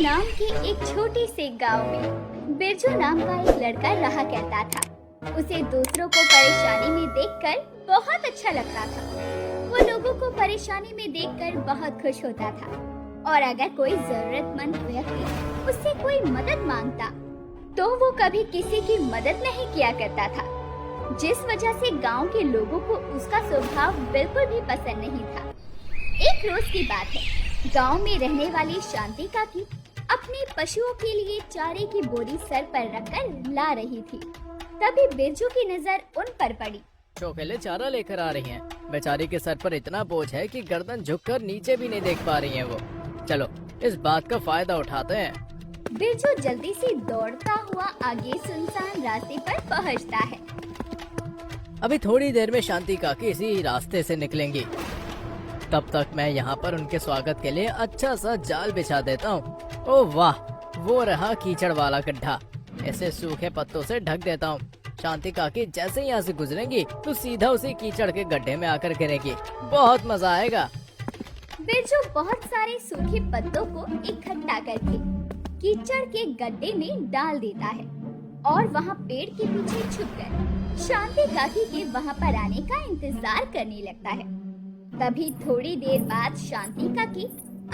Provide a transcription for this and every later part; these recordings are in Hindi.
नाम के एक छोटे से गांव में बिरजू नाम का एक लड़का रहा करता था। उसे दूसरों को परेशानी में देखकर बहुत अच्छा लगता था। वो लोगों को परेशानी में देखकर बहुत खुश होता था और अगर कोई जरूरतमंद व्यक्ति उससे कोई मदद मांगता तो वो कभी किसी की मदद नहीं किया करता था, जिस वजह से गांव के लोगों को उसका स्वभाव बिल्कुल भी पसंद नहीं था। एक रोज की बात है, गांव में रहने वाली शांति काकी अपने पशुओं के लिए चारे की बोरी सर पर रखकर ला रही थी। तभी बिरजू की नजर उन पर पड़ी। चौकेले चारा लेकर आ रही हैं। बेचारी के सर पर इतना बोझ है कि गर्दन झुककर नीचे भी नहीं देख पा रही हैं वो। चलो इस बात का फायदा उठाते हैं। बिरजू जल्दी से दौड़ता हुआ आगे सुनसान रास्ते पर पहुंचता है। अभी थोड़ी देर में शांति काकी इसी रास्ते से निकलेंगी। तब तक मैं यहाँ पर उनके स्वागत के लिए अच्छा सा जाल बिछा देता हूँ। ओह वाह, वो रहा कीचड़ वाला गड्ढा। ऐसे सूखे पत्तों से ढक देता हूँ। शांति काकी जैसे ही यहाँ से गुजरेंगी तो सीधा उसी कीचड़ के गड्ढे में आकर गिरेगी। बहुत मजा आएगा। बिरजू बहुत सारे सूखे पत्तों को इकट्ठा करके कीचड़ के गड्ढे में डाल देता है और वहाँ पेड़ के पीछे छुपकर शांति काकी के वहाँ पर आने का इंतजार करने लगता है। तभी थोड़ी देर बाद शांति काकी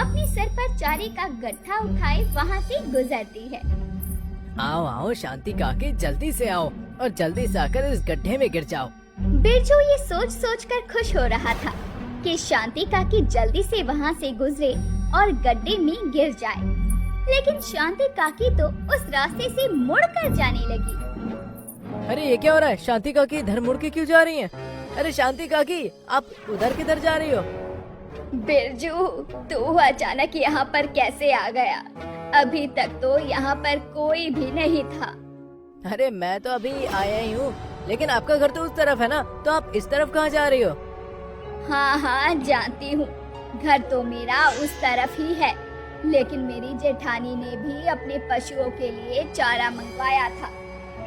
अपने सर पर चारे का गट्ठा उठाए वहाँ से गुजरती है। आओ आओ शांति काकी, जल्दी से आओ और जल्दी से आकर इस गड्ढे में गिर जाओ। बिरजू ये सोच सोच कर खुश हो रहा था कि शांति काकी जल्दी से वहाँ से गुजरे और गड्ढे में गिर जाए, लेकिन शांति काकी तो उस रास्ते से मुड़कर जाने लगी। अरे ये क्या हो रहा है? शांति काकी इधर मुड़ के क्यों जा रही हैं? अरे शांति काकी, आप उधर किधर जा रही हो? बिरजू, तू अचानक यहाँ पर कैसे आ गया? अभी तक तो यहाँ पर कोई भी नहीं था। अरे मैं तो अभी आया ही हूँ, लेकिन आपका घर तो उस तरफ है ना, तो आप इस तरफ कहाँ जा रही हो? हाँ हाँ जानती हूँ, घर तो मेरा उस तरफ ही है, लेकिन मेरी जेठानी ने भी अपने पशुओं के लिए चारा मंगवाया था,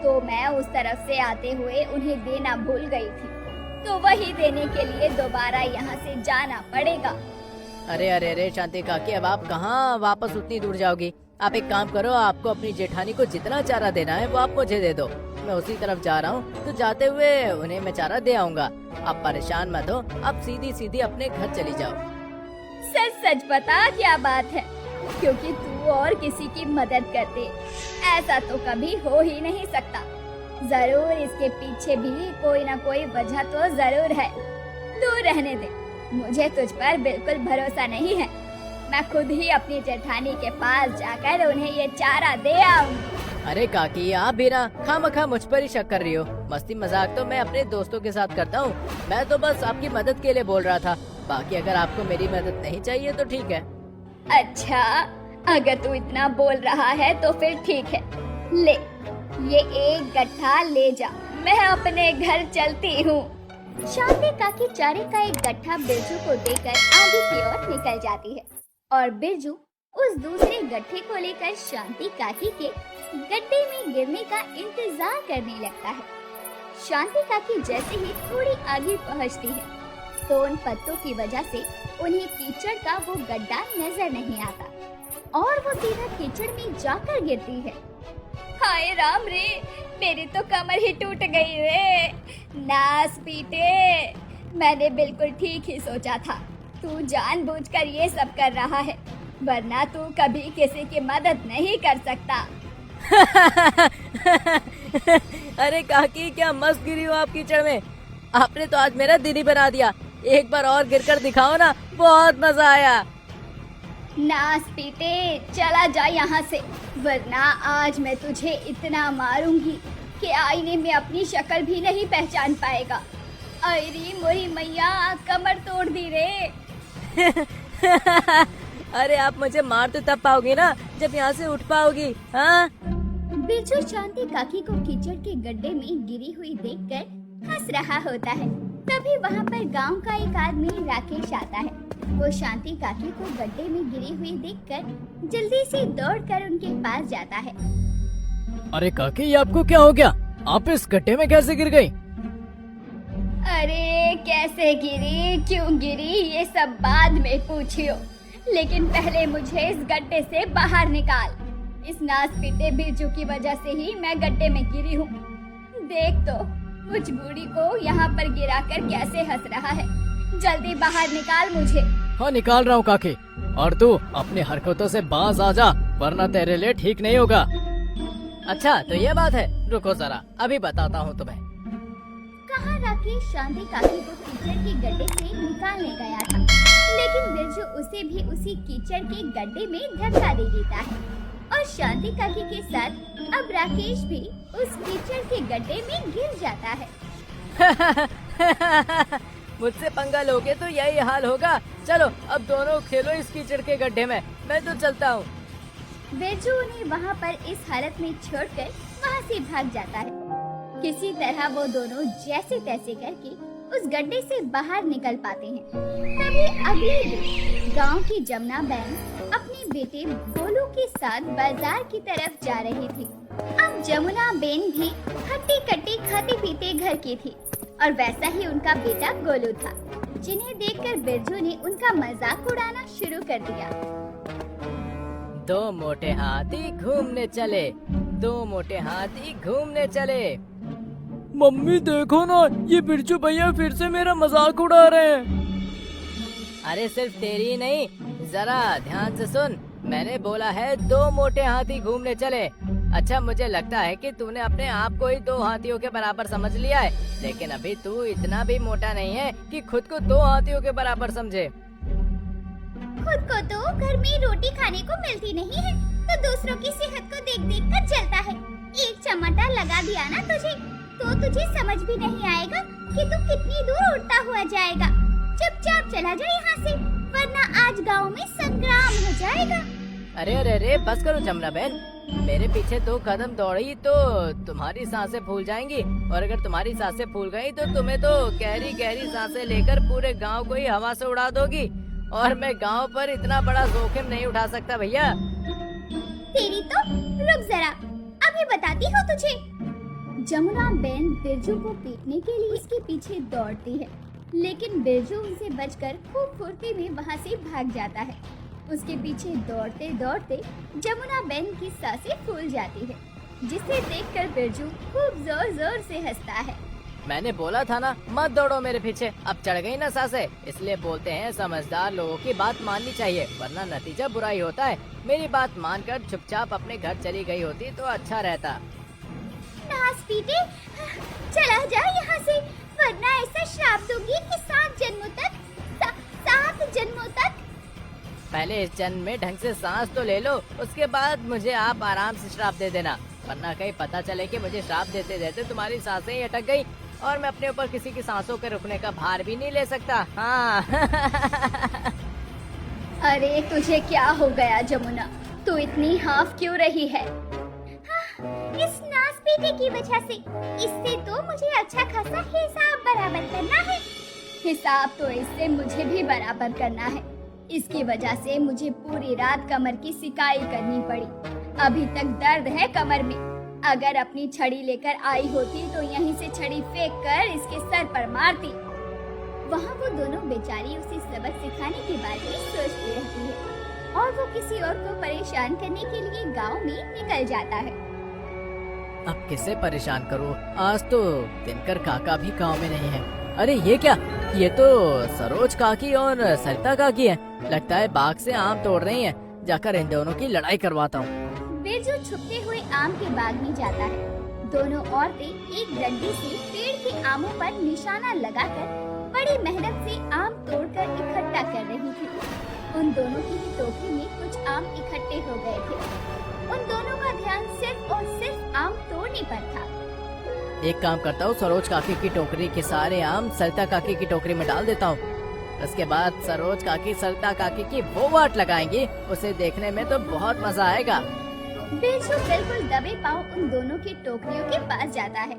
तो मैं उस तरफ से आते हुए उन्हें देना भूल गई थी, तो वही देने के लिए दोबारा यहाँ से जाना पड़ेगा। अरे अरे अरे शांति काकी, अब आप कहाँ वापस उतनी दूर जाओगी? आप एक काम करो, आपको अपनी जेठानी को जितना चारा देना है वो आप मुझे दे दो। मैं उसी तरफ जा रहा हूँ, तो जाते हुए उन्हें मैं चारा दे आऊँगा। आप परेशान मत हो, आप सीधी सीधी अपने घर चली जाओ। सच सच बता क्या बात है, क्योंकि तू और किसी की मदद करते, ऐसा तो कभी हो ही नहीं सकता। जरूर इसके पीछे भी कोई ना कोई वजह तो जरूर है। तू रहने दे, मुझे तुझ पर बिल्कुल भरोसा नहीं है। मैं खुद ही अपनी जेठानी के पास जाकर उन्हें ये चारा दे आऊंगी। अरे काकी, आप भी ना खामखा मुझ पर ही शक कर रही हो। मस्ती मजाक तो मैं अपने दोस्तों के साथ करता हूँ। मैं तो बस आपकी मदद के लिए बोल रहा था। बाकी अगर आपको मेरी मदद नहीं चाहिए तो ठीक है। अच्छा, अगर तू इतना बोल रहा है तो फिर ठीक है। ले, ये एक गट्ठा ले जा, मैं अपने घर चलती हूँ। शांति काकी चारे का एक गट्ठा बिरजू को देकर आगे की ओर निकल जाती है और बिरजू उस दूसरे गट्ठे को लेकर शांति काकी के गड्ढे में गिरने का इंतजार करने लगता है। शांति काकी जैसे ही थोड़ी आगे पहुँचती है तो उन पत्तों की वजह से उन्हें कीचड़ का वो गड्ढा नजर नहीं आता और वो सीधा कीचड़ में जाकर गिरती है। हाय राम रे, मेरी तो कमर ही टूट गई रे। नास पीटे, मैंने बिल्कुल ठीक ही सोचा था, तू जानबूझकर ये सब कर रहा है, वरना तू कभी किसी की मदद नहीं कर सकता। अरे काकी, क्या मस्त गिरी हो आप कीचड़ में। आपने तो आज मेरा दिन ही बना दिया। एक बार और गिरकर दिखाओ ना, बहुत मजा आया। नास पीटे, चला जा यहाँ से, वरना आज मैं तुझे इतना मारूंगी कि आईने में अपनी शक्ल भी नहीं पहचान पाएगा। अरे मोरी मैया, कमर तोड़ दी रे। अरे आप मुझे मार तो तब पाओगी ना जब यहाँ से उठ पाओगी। हाँ, बिरजू शांति काकी को कीचड़ के गड्ढे में गिरी हुई देखकर हंस रहा होता है। तभी वहाँ पर गांव का एक आदमी राकेश आता है। वो शांति काकी को गड्ढे में गिरी हुई देखकर जल्दी से दौड़कर उनके पास जाता है। अरे काकी, ये आपको क्या हो गया? आप इस गड्ढे में कैसे गिर गई? अरे कैसे गिरी, क्यों गिरी, ये सब बाद में पूछियो। लेकिन पहले मुझे इस गड्ढे से बाहर निकाल। इस नास पीटे बिरजू की वजह से ही मैं गड्ढे में गिरी हूँ। देख तो मुझ बूढ़ी को यहाँ पर गिराकर कैसे हंस रहा है। जल्दी बाहर निकाल मुझे। हाँ निकाल रहा हूँ काकी, और तू अपनी हरकतों से बाज आ जा, वरना तेरे लिए ठीक नहीं होगा। अच्छा तो ये बात है, रुको जरा अभी बताता हूँ तुम्हें। कहा राकेश शांति काकी को कीचड़ के गड्ढे से निकालने गया था, लेकिन बिरजू उसे भी उसी कीचड़ के गड्ढे में धक्का दे देता है और शांति काकी के साथ अब राकेश भी उस कीचड़ के गड्ढे में गिर जाता है। मुझसे पंगा लोगे तो यही हाल होगा। चलो अब दोनों खेलो इस कीचड़ के गड्ढे में, मैं तो चलता हूँ। बिरजू उन्हें वहाँ पर इस हालत में छोड़कर वहाँ से भाग जाता है। किसी तरह वो दोनों जैसे तैसे करके उस गड्ढे से बाहर निकल पाते हैं। तभी अगले दिन गांव की जमुना बहन अपने बेटे गोलू के साथ बाजार की तरफ जा रही थी। अब जमुना बहन भी खट्टी खट्टी खाते पीते घर की थी और वैसा ही उनका बेटा गोलू था, जिन्हें देखकर बिरजू ने उनका मजाक उड़ाना शुरू कर दिया। दो मोटे हाथी घूमने चले, दो मोटे हाथी घूमने चले। मम्मी देखो ना, ये बिरजू भैया फिर से मेरा मजाक उड़ा रहे हैं। अरे सिर्फ तेरी नहीं, जरा ध्यान से सुन, मैंने बोला है दो मोटे हाथी घूमने चले। अच्छा मुझे लगता है कि तूने अपने आप को ही दो हाथियों के बराबर समझ लिया है, लेकिन अभी तू इतना भी मोटा नहीं है कि खुद को दो हाथियों के बराबर समझे। खुद को तो घर में रोटी खाने को मिलती नहीं है, तो दूसरों की सेहत को देख देख कर चलता है। एक चमटा लगा दिया ना तुझे, तो तुझे समझ भी नहीं आएगा कि तू कितनी दूर उड़ता हुआ जाएगा। चुपचाप चला जा यहाँ से, वरना आज गांव में संग्राम हो जाएगा। अरे अरे अरे बस करो जमुना बहन, मेरे पीछे 2 कदम दौड़ी तो तुम्हारी सांसें फूल जाएंगी, और अगर तुम्हारी सांसें फूल गई तो तुम्हें तो गहरी गहरी सांसें लेकर पूरे गांव को ही हवा से उड़ा दोगी, और मैं गांव पर इतना बड़ा जोखिम नहीं उठा सकता भैया। तेरी तो, रुक जरा, अभी बताती हूँ तुझे। जमुना बहन बिरजू को पीटने के लिए उसके पीछे दौड़ती है, लेकिन बिरजू उनसे बचकर खूब फुर्ती में वहाँ से भाग जाता है। उसके पीछे दौड़ते दौड़ते जमुना बहन की सांसें फूल जाती है, जिसे देखकर बिरजू खूब जोर जोर से हंसता है। मैंने बोला था ना मत दौड़ो मेरे पीछे, अब चढ़ गई ना सांसें। इसलिए बोलते हैं समझदार लोगों की बात माननी चाहिए, वरना नतीजा बुरा ही होता है। मेरी बात मानकर चुपचाप अपने घर चली गई होती तो अच्छा रहता। नास पीटे, चला जा यहाँ से, वरना ऐसा श्राप दूंगी कि 7 जन्मों तक। पहले इस जन्म में ढंग से सांस तो ले लो, उसके बाद मुझे आप आराम से श्राप दे देना, वरना कहीं पता चले कि मुझे श्राप देते देते तुम्हारी सांसें ही अटक गई और मैं अपने ऊपर किसी की सांसों के रुकने का भार भी नहीं ले सकता। हाँ। अरे तुझे क्या हो गया जमुना, तू इतनी हाफ क्यों रही है? इस नास पीटे की वजह से, इससे तो मुझे अच्छा खासा हिसाब बराबर करना है। हिसाब तो इससे मुझे भी बराबर करना है। इसकी वजह से मुझे पूरी रात कमर की सिकाई करनी पड़ी। अभी तक दर्द है कमर में। अगर अपनी छड़ी लेकर आई होती तो यहीं से छड़ी फेंक कर इसके सर पर मारती। वहाँ वो दोनों बेचारी उसे सबक सिखाने के बारे में सोचती रहती है और वो किसी और को परेशान करने के लिए गांव में निकल जाता है। अब किसे परेशान करूं? आज तो दिनकर काका भी गांव में नहीं है। अरे ये क्या, ये तो सरोज काकी और सरिता काकी है। लगता है बाग से आम तोड़ रही हैं। जाकर इन दोनों की लड़ाई करवाता हूँ। बिरजू छुपते हुए आम के बाग में जाता है। दोनों औरतें एक डंडी से पेड़ के आमों पर निशाना लगाकर बड़ी मेहनत से आम तोड़कर इकट्ठा कर रही थी। उन दोनों की टोकरी में कुछ आम इकट्ठे हो गए थे। उन दोनों का ध्यान सिर्फ और सिर्फ आम तोड़ने पर था। एक काम करता हूँ, सरोज काकी की टोकरी के सारे आम सरिता काकी की टोकरी में डाल देता हूँ। उसके बाद सरोज काकी सरिता काकी की वो वाट लगाएंगी, उसे देखने में तो बहुत मजा आएगा। बिरजू बिल्कुल दबे पांव उन दोनों की टोकरियों के पास जाता है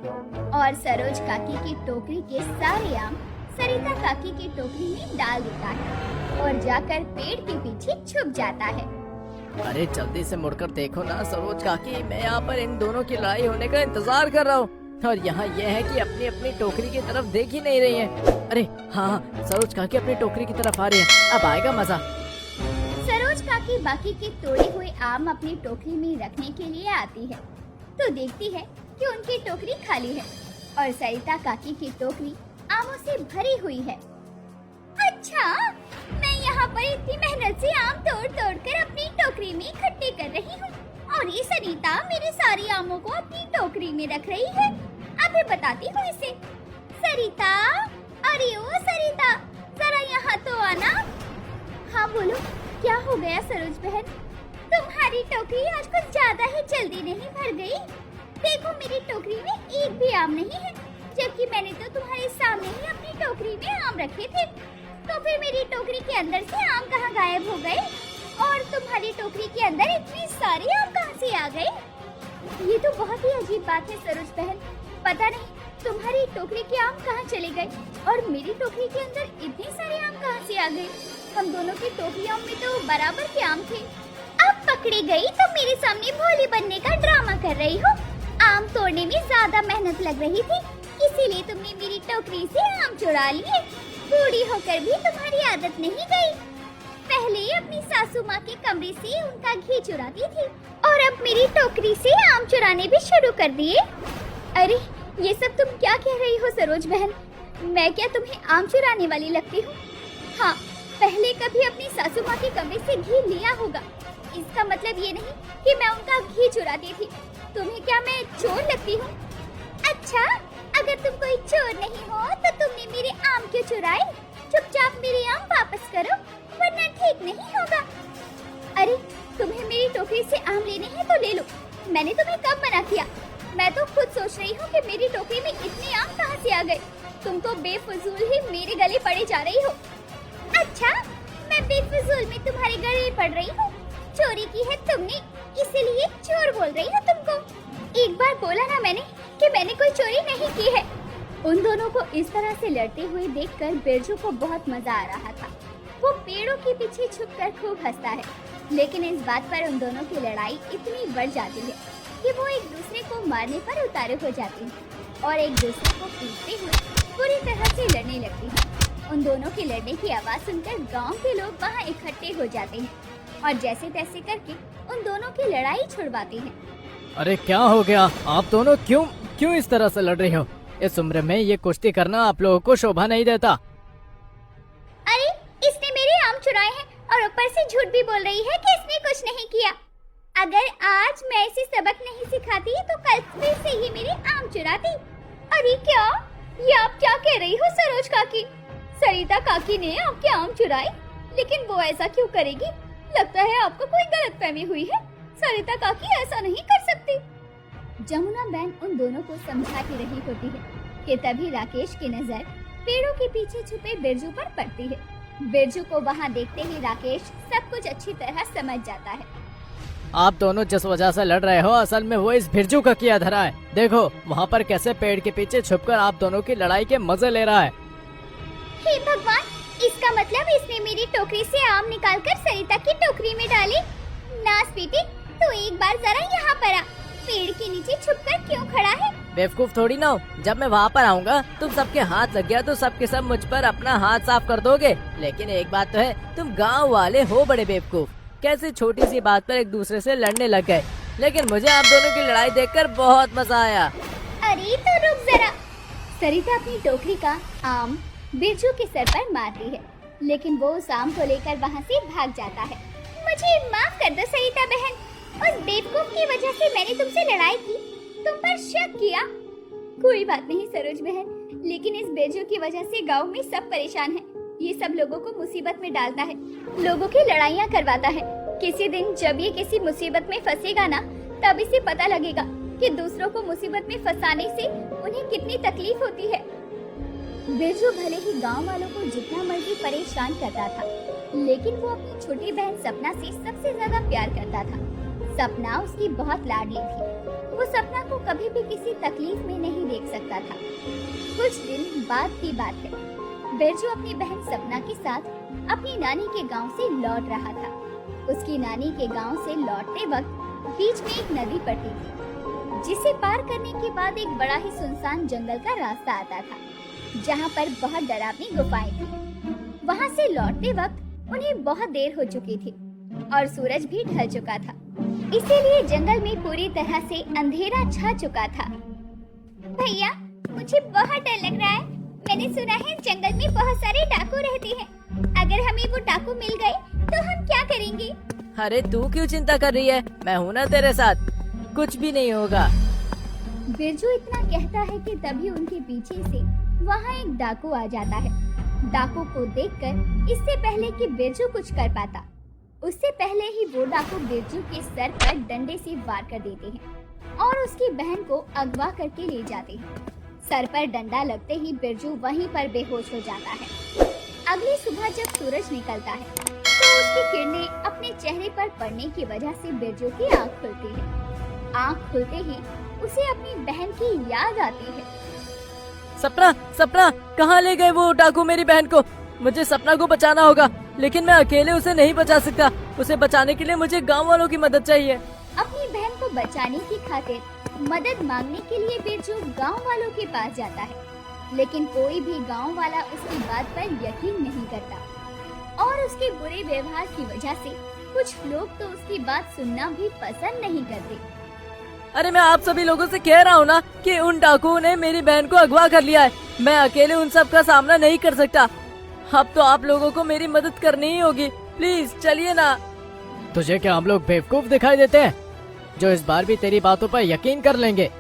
और सरोज काकी की टोकरी के सारे आम सरिता काकी की टोकरी में डाल देता है और जाकर पेड़ के पीछे छुप जाता है। अरे जल्दी से मुड़कर देखो ना सरोज काकी, मैं यहाँ पर इन दोनों की लड़ाई होने का इंतजार कर रहा हूँ, और यहाँ यह है कि अपनी अपनी टोकरी की तरफ देख ही नहीं रही है। अरे हाँ, सरोज काकी अपनी टोकरी की तरफ आ रही है, अब आएगा मजा। काकी बाकी के तोड़े हुए आम अपनी टोकरी में रखने के लिए आती है तो देखती है कि उनकी टोकरी खाली है और सरिता काकी की टोकरी आमों से भरी हुई है। अच्छा, मैं यहाँ पर इतनी मेहनत से आम तोड़ तोड़ कर अपनी टोकरी में इकट्ठे कर रही हूँ और ये सरिता मेरे सारे आमों को अपनी टोकरी में रख रही है। अभी बताती हूँ इसे। सरिता, अरे ओ सरिता, जरा यहाँ तो आना। हाँ बोलो, क्या हो गया सरोज बहन? तुम्हारी टोकरी आज कुछ ज्यादा ही जल्दी नहीं भर गई? देखो मेरी टोकरी में एक भी आम नहीं है, जबकि मैंने तो तुम्हारे सामने ही अपनी टोकरी में आम रखे थे। तो फिर मेरी टोकरी के अंदर से आम कहाँ गायब हो गए और तुम्हारी टोकरी के अंदर इतने सारे आम कहाँ से आ गए? ये तो बहुत ही अजीब बात है सरोज बहन। पता नहीं तुम्हारी टोकरी के आम कहाँ चले गए और मेरी टोकरी के अंदर इतने सारे आम कहाँ से आ गए। हम दोनों की टोकरियों में तो बराबर के आम थे। अब पकड़ी गई तो मेरे सामने भोली बनने का ड्रामा कर रही हो। आम तोड़ने में ज्यादा मेहनत लग रही थी, इसीलिए तुमने मेरी टोकरी से आम चुरा लिए। बूढ़ी होकर भी तुम्हारी आदत नहीं गई। पहले अपनी सासू माँ के कमरे से उनका घी चुराती थी और अब मेरी टोकरी से आम चुराने भी शुरू कर दिए। अरे ये सब तुम क्या कह रही हो सरोज बहन? मैं क्या तुम्हें आम चुराने वाली लगती हूँ? हाँ, पहले कभी अपनी सासू माँ के कमरे से घी लिया होगा। इसका मतलब ये नहीं कि मैं उनका घी चुराती थी। तुम्हें क्या मैं चोर लगती हूँ? अच्छा, अगर तुम कोई चोर नहीं हो तो तुमने मेरे आम क्यों चुराए? चुपचाप मेरे आम वापस करो, वरना ठीक नहीं होगा। अरे तुम्हें मेरी टोकरी से आम लेने हैं तो ले लो, मैंने तुम्हें कब मना किया? मैं तो खुद सोच रही हूँ कि मेरी टोकरी में इतने आम कहाँ से आ गए। तुम तो बेफजूल ही मेरे गले पड़े जा रही हो। अच्छा, मैं बेफजूल में तुम्हारे गले पड़ रही हूँ? चोरी की है तुमने, इसीलिए चोर बोल रही हो तुमको। एक बार बोला ना मैंने कि मैंने कोई चोरी नहीं की है। उन दोनों को इस तरह से लड़ते हुए देखकर बिरजू को बहुत मजा आ रहा था। वो पेड़ों के पीछे छुपकर खूब हंसता है, लेकिन इस बात पर उन दोनों की लड़ाई इतनी बढ़ जाती है कि वो एक दूसरे को मारने पर उतारू हो जाते हैं और एक दूसरे को पीटते हुए पूरी तरह से लड़ने लगती है। उन दोनों के लड़ने की आवाज सुनकर गांव के लोग वहाँ इकट्ठे हो जाते हैं और जैसे तैसे करके उन दोनों की लड़ाई छुड़वाते हैं। अरे क्या हो गया? आप दोनों क्यों इस तरह से लड़ रही हो? इस उम्र में ये कुश्ती करना आप लोगों को शोभा नहीं देता। अरे इसने मेरे आम चुराए हैं और ऊपर से झूठ भी बोल रही है कि इसने कुछ नहीं किया। अगर आज मैं इसे सबक नहीं सिखाती तो कल फिर से ही मेरे आम चुराती। अरे क्या, ये आप क्या कह रही हो सरोज काकी? सरिता काकी ने आपके आम चुराए, लेकिन वो ऐसा क्यों करेगी? लगता है आपको कोई गलतफहमी हुई है। सरिता काकी ऐसा नहीं कर सकती। जमुना बहन उन दोनों को समझाती रही होती है कि तभी राकेश की नजर पेड़ों के पीछे छुपे बिरजू पर पड़ती है। बिरजू को वहाँ देखते ही राकेश सब कुछ अच्छी तरह समझ जाता है। आप दोनों जिस वजह से लड़ रहे हो, असल में वो इस बिरजू का किया धरा है। देखो वहाँ पर कैसे पेड़ के पीछे छुपकर आप दोनों की लड़ाई के मजे ले रहा है। हे भगवान, इसका मतलब इसने मेरी टोकरी से आम निकालकर सरिता की टोकरी में डाले। नास बेटी, तो एक बार जरा यहाँ पर आ। पेड़ के नीचे छुपकर क्यों खड़ा है? बेवकूफ थोड़ी ना हो। जब मैं वहाँ पर आऊँगा तुम सबके हाथ लग गया तो सबके सब मुझ पर अपना हाथ साफ कर दोगे। लेकिन एक बात तो है, तुम गाँव वाले हो बड़े बेवकूफ। कैसे छोटी सी बात पर एक दूसरे से लड़ने लग गए। लेकिन मुझे आप दोनों की लड़ाई देखकर बहुत मजा आया। अरे तो रुक जरा। सरिता अपनी टोकरी का आम बिरजू के सर पर मारती है, लेकिन वो उस आम को लेकर वहाँ से भाग जाता है। मुझे माफ कर दो सरिता बहन, उस बेवकूफ की वजह से मैंने तुमसे लड़ाई की, तुम पर शक किया। कोई बात नहीं सरोज बहन, लेकिन इस बिरजू की वजह से गांव में सब परेशान हैं। ये सब लोगों को मुसीबत में डालता है, लोगों की लड़ाइयाँ करवाता है। किसी दिन जब ये किसी मुसीबत में फंसेगा ना, तब इसे पता लगेगा कि दूसरों को मुसीबत में फंसाने से उन्हें कितनी तकलीफ होती है। बिरजू भले ही गांव वालों को जितना मर्जी परेशान करता था, लेकिन वो अपनी छोटी बहन सपना से सबसे ज्यादा प्यार करता था। सपना उसकी बहुत लाडली थी। वो सपना को कभी भी किसी तकलीफ में नहीं देख सकता था। कुछ दिन बाद की बात है, बिरजू अपनी बहन सपना के साथ अपनी नानी के गांव से लौट रहा था। उसकी नानी के गांव से लौटते वक्त बीच में एक नदी पड़ती थी, जिसे पार करने के बाद एक बड़ा ही सुनसान जंगल का रास्ता आता था, जहां पर बहुत डरावनी गुफाएं थी। वहां से लौटते वक्त उन्हें बहुत देर हो चुकी थी और सूरज भी ढल चुका था, इसीलिए जंगल में पूरी तरह से अंधेरा छा चुका था। भैया, मुझे बहुत डर लग रहा है। मैंने सुना है जंगल में बहुत सारे डाकू रहते हैं। अगर हमें वो डाकू मिल गए तो हम क्या करेंगे? अरे तू क्यों चिंता कर रही है, मैं हूँ ना तेरे साथ, कुछ भी नहीं होगा। बिरजू इतना कहता है कि तभी उनके पीछे से वहाँ एक डाकू आ जाता है। डाकू को देखकर इससे पहले कि बिरजू कुछ कर पाता, उससे पहले ही वो डाकू बिरजू के सर पर डंडे से वार कर देते हैं और उसकी बहन को अगवा करके ले जाते हैं। सर पर डंडा लगते ही बिरजू वहीं पर बेहोश हो जाता है। अगली सुबह जब सूरज निकलता है तो उसकी किरणें अपने चेहरे पर पड़ने की वजह से बिरजू की आँख खुलती है। आँख खुलते ही उसे अपनी बहन की याद आती है। सपना, सपना, कहाँ ले गए वो डाकू मेरी बहन को? मुझे सपना को बचाना होगा, लेकिन मैं अकेले उसे नहीं बचा सकता। उसे बचाने के लिए मुझे गांव वालों की मदद चाहिए। अपनी बहन को बचाने की खातिर मदद मांगने के लिए बिरजू गांव वालों के पास जाता है, लेकिन कोई भी गांव वाला उसकी बात पर यकीन नहीं करता और उसके बुरे व्यवहार की वजह से कुछ लोग तो उसकी बात सुनना भी पसंद नहीं करते। अरे मैं आप सभी लोगों से कह रहा हूँ ना कि उन डाकुओं ने मेरी बहन को अगवा कर लिया है। मैं अकेले उन सब का सामना नहीं कर सकता। अब तो आप लोगों को मेरी मदद करनी ही होगी। प्लीज चलिए ना। तुझे क्या हम लोग बेवकूफ दिखाई देते हैं जो इस बार भी तेरी बातों पर यकीन कर लेंगे?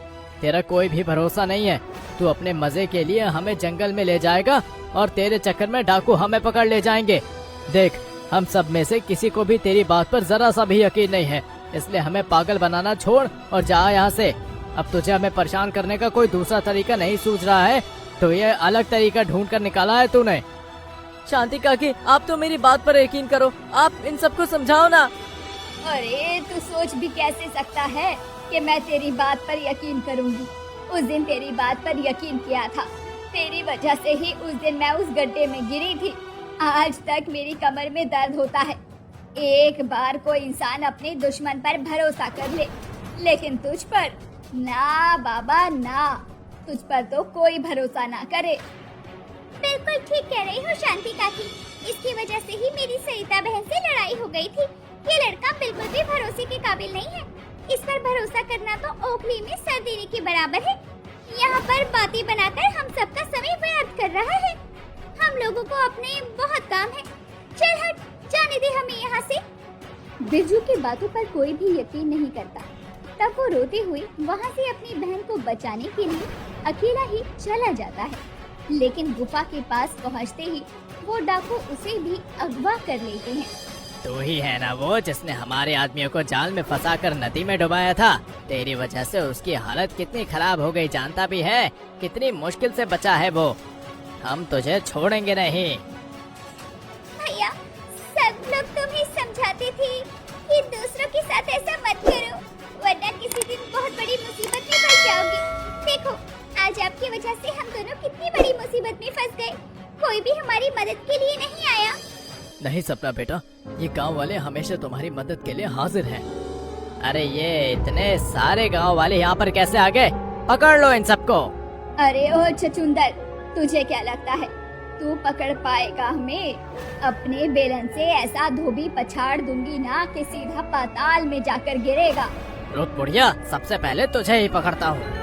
तेरा कोई भी भरोसा नहीं है। तू अपने मजे के लिए हमें जंगल में ले जाएगा और तेरे चक्कर में डाकू हमें पकड़ ले जाएंगे। देख, हम सब में से किसी को भी तेरी बात पर जरा सा भी यकीन नहीं है, इसलिए हमें पागल बनाना छोड़ और जा यहाँ से। अब तुझे हमें परेशान करने का कोई दूसरा तरीका नहीं सूझ रहा है तो ये अलग तरीका ढूंढ कर निकाला है तूने। शांति काकी, आप तो मेरी बात पर यकीन करो, आप इन सबको समझाओ ना। अरे तू सोच भी कैसे सकता है कि मैं तेरी बात पर यकीन करूंगी? उस दिन तेरी बात पर यकीन किया था, तेरी वजह से ही उस दिन मैं उस गड्ढे में गिरी थी। आज तक मेरी कमर में दर्द होता है। एक बार कोई इंसान अपने दुश्मन पर भरोसा कर ले, लेकिन तुझ पर ना बाबा ना, तुझ पर तो कोई भरोसा ना करे। बिल्कुल ठीक कह रही हो शांति काकी, इसकी वजह से ही मेरी सरिता बहन से लड़ाई हो गई थी। ये लड़का बिल्कुल भी भरोसे के काबिल नहीं है। इस पर भरोसा करना तो ओखली में सर देने के बराबर है। यहाँ पर बातें बनाकर हम सबका समय व्यर्थ कर रहा है। हम लोगों को अपने बहुत काम है। चल हट, जाने दे हमें यहाँ से। बिरजू की बातों पर कोई भी यकीन नहीं करता। तब वो रोते हुए वहाँ से अपनी बहन को बचाने के लिए अकेला ही चला जाता है, लेकिन गुफा के पास पहुँचते ही वो डाकू उसे भी अगवा कर लेते हैं। तू ही है ना वो जिसने हमारे आदमियों को जाल में फंसाकर नदी में डुबाया था? तेरी वजह से उसकी हालत कितनी खराब हो गई जानता भी है? कितनी मुश्किल से बचा है वो। हम तुझे छोड़ेंगे नहीं। भैया, सब लोग तुम्हें समझाते थे कि दूसरों के साथ ऐसा मत करो, वरना किसी दिन बहुत बड़ी मुसीबत में फंस जाओगे। देखो, आज आपकी वजह से हम दोनों कितनी बड़ी मुसीबत में फंस गए। कोई भी हमारी मदद के लिए नहीं आया। नहीं सपना बेटा, ये गांव वाले हमेशा तुम्हारी मदद के लिए हाजिर हैं। अरे ये इतने सारे गांव वाले यहाँ पर कैसे आ गए? पकड़ लो इन सबको। अरे ओ छछूंदर, तुझे क्या लगता है तू पकड़ पाएगा हमें? अपने बेलन से ऐसा धोबी पछाड़ दूंगी ना कि सीधा पाताल में जाकर गिरेगा। रुक बुढ़िया, सबसे पहले तुझे ही पकड़ता हूँ।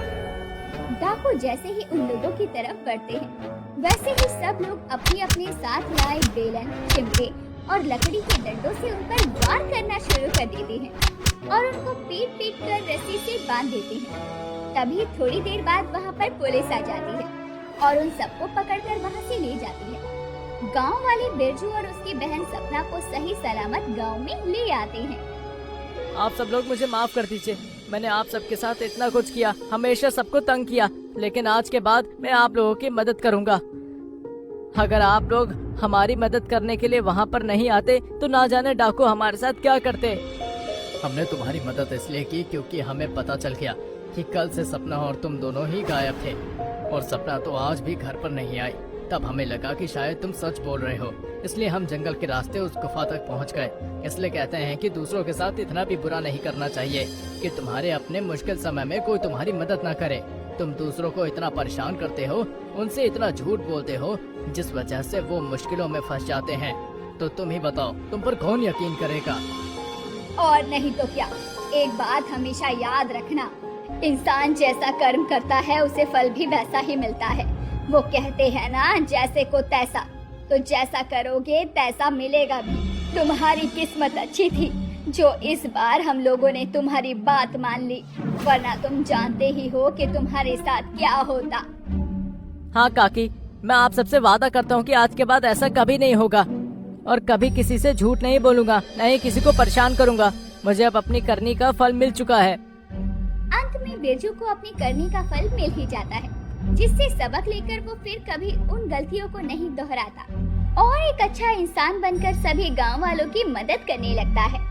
डाकू जैसे ही उन लोगों की तरफ बढ़ते हैं, वैसे ही सब लोग अपने अपने साथ लाए बेलन, चिमटे और लकड़ी के डंडों से उन पर वार करना शुरू कर देते हैं और उनको पीट पीट कर रस्सी से बांध देते हैं। तभी थोड़ी देर बाद वहाँ पर पुलिस आ जाती है और उन सबको पकड़कर वहाँ से ले जाती है। गांव वाले बिरजू और उसकी बहन सपना को सही सलामत गांव में ले आते हैं। आप सब लोग मुझे माफ कर दीजिए। मैंने आप सबके साथ इतना कुछ किया, हमेशा सबको तंग किया, लेकिन आज के बाद मैं आप लोगों की मदद करूंगा। अगर आप लोग हमारी मदद करने के लिए वहाँ पर नहीं आते तो ना जाने डाकू हमारे साथ क्या करते। हमने तुम्हारी मदद इसलिए की क्योंकि हमें पता चल गया कि कल से सपना और तुम दोनों ही गायब थे और सपना तो आज भी घर पर नहीं आई। तब हमें लगा कि शायद तुम सच बोल रहे हो, इसलिए हम जंगल के रास्ते उस गुफा तक पहुंच गए। इसलिए कहते हैं कि दूसरों के साथ इतना भी बुरा नहीं करना चाहिए कि तुम्हारे अपने मुश्किल समय में कोई तुम्हारी मदद न करे। तुम दूसरों को इतना परेशान करते हो, उनसे इतना झूठ बोलते हो, जिस वजह से वो मुश्किलों में फंस जाते हैं। तो तुम ही बताओ, तुम पर कौन यकीन करेगा? और नहीं तो क्या। एक बात हमेशा याद रखना, इंसान जैसा कर्म करता है उसे फल भी वैसा ही मिलता है। वो कहते हैं ना, जैसे को तैसा, तो जैसा करोगे तैसा मिलेगा भी। तुम्हारी किस्मत अच्छी थी जो इस बार हम लोगों ने तुम्हारी बात मान ली, वरना तुम जानते ही हो कि तुम्हारे साथ क्या होता। हाँ काकी, मैं आप सबसे वादा करता हूँ कि आज के बाद ऐसा कभी नहीं होगा और कभी किसी से झूठ नहीं बोलूंगा, न ही किसी को परेशान करूंगा। मुझे अब अपनी करनी का फल मिल चुका है। अंत में बिरजू को अपनी करनी का फल मिल ही जाता है, जिससे सबक लेकर वो फिर कभी उन गलतियों को नहीं दोहराता और एक अच्छा इंसान बनकर सभी गांव वालों की मदद करने लगता है।